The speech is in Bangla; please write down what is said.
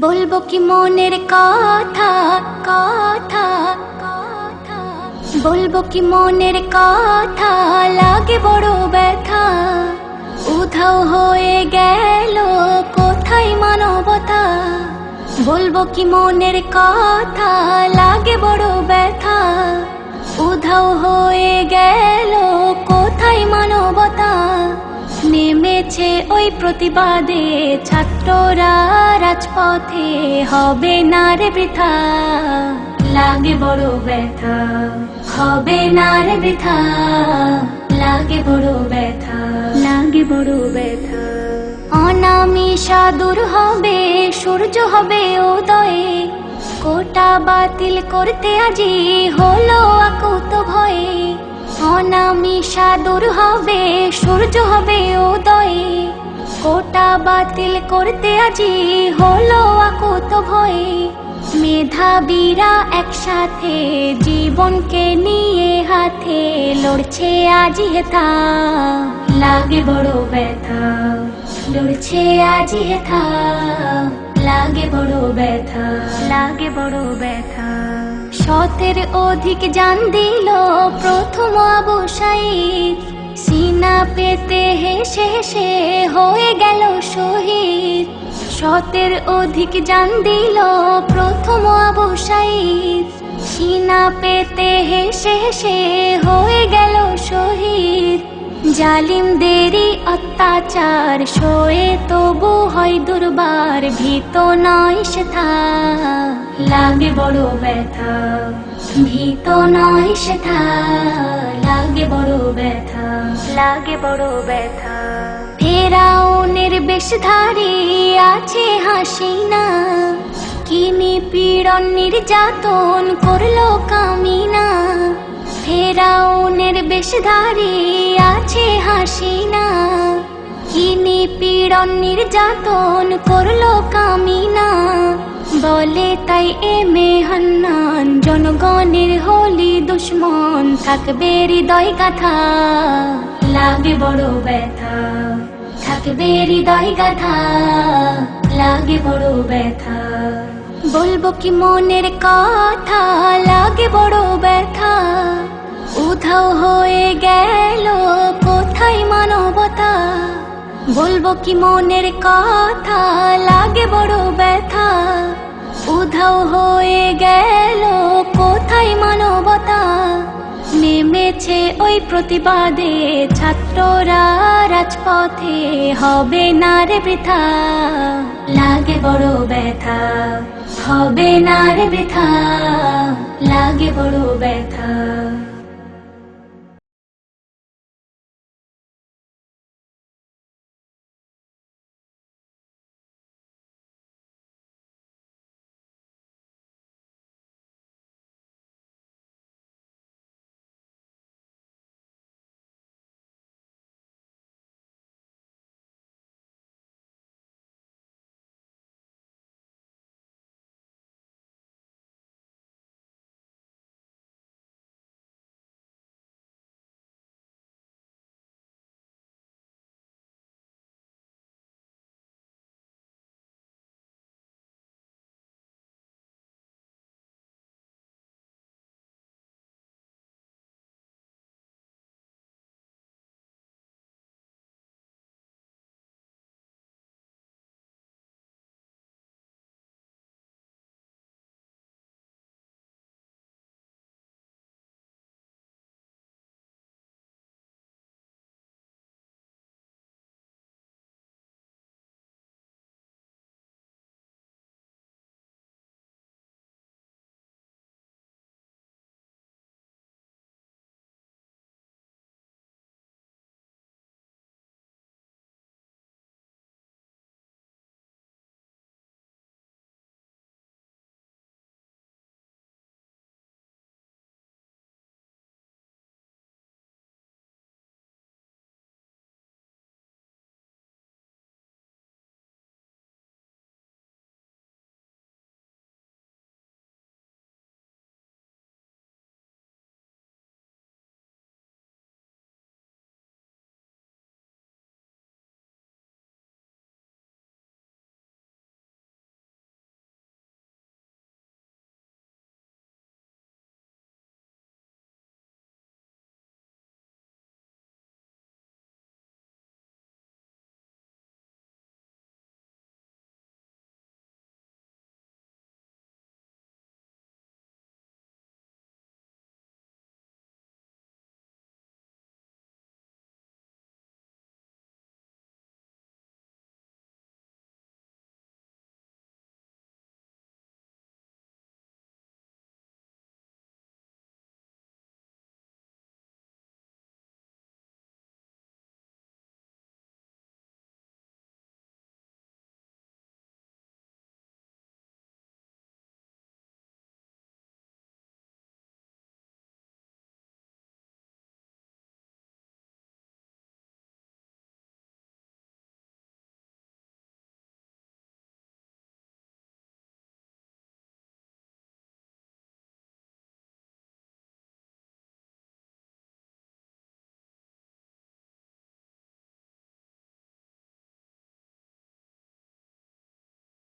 বলবো কি মনের কথা কথা কথা, বলবো কি মনের কথা, লাগে বড় ব্যথা। উধাও হয়ে গেল কোথায় মানবতা। বলবো কি মনের কথা, লাগে বড় ব্যথা। উধাও হয়ে গেল কোথায় মানবতা। নেমেছে ওই প্রতিবাদে ছাত্ররা রাজপথে, হবে না রে বৃথা। লাগে বড় ব্যথা, হবে না রে বৃথা। লাগে বড় ব্যথা, লাগে বড় ব্যথা। অনামিশা দূর হবে, সূর্য হবে উদয়ে। কোটা বাতিল করতে আজি হলো আকুত ভয়ে। অনামিশা দূর হবে, সূর্য হবে উদয়ে। কোটা বাতিল করতে আজি হলো আকুত ভয়ে। মেধাবীরা একসাথে জীবনকে নিয়ে হাতে, লড়ছে আজি হেথা। লাগে বড় ব্যথা, লড়ছে আজি হেথা। লাগে বড় ব্যথা, লাগে বড় ব্যথা। শতের অধিক জান দিল প্রথম আবু সাঈদ। সিনা পেতে হেসে হেসে হয়ে গেল শহীদ। শতের অধিক জান দিল প্রথম আবু সাঈদ। সিনা পেতে হেসে হেসে হয়ে গেল শহীদ। জালিমদেরই অত্যাচার সয়ে তবু হয় দুর্বার, ভীত নয় সেথা। লাগে বড় ব্যথা, ভীত নয় সেথা। লাগে বড় ব্যথা, লাগে বড় ব্যথা। ফেরাউনের বেশধারী আছে হাসিনা, কি নিপীড়ন নির্যাতন করলো কামিনা। ফেরাউনের বেশধারী আছে হাসিনা, কি নিপীড়ন নির্যাতন করলো কামিনা। বলে তাই হান্নান, জনগণের হলি দুশ্মন, থাকবে হৃদয় গাথা। লাগে বড় ব্যথা, থাকবে হৃদয় গাথা। লাগে বড় ব্যথা। বলবো কি মনের কথা, লাগে বড় ব্যথা। উধাও হয়ে গেল কোথায় মানবতা। বলবো কি মনের কথা, লাগে বড় ব্যথা। উধাও হয়ে গেল কোথায় মানবতা। নেমেছে ওই প্রতিবাদে ছাত্ররা রাজপথে, হবে না রে বৃথা। লাগে বড় ব্যথা, হবে না রে বৃথা। লাগে বড় ব্যথা।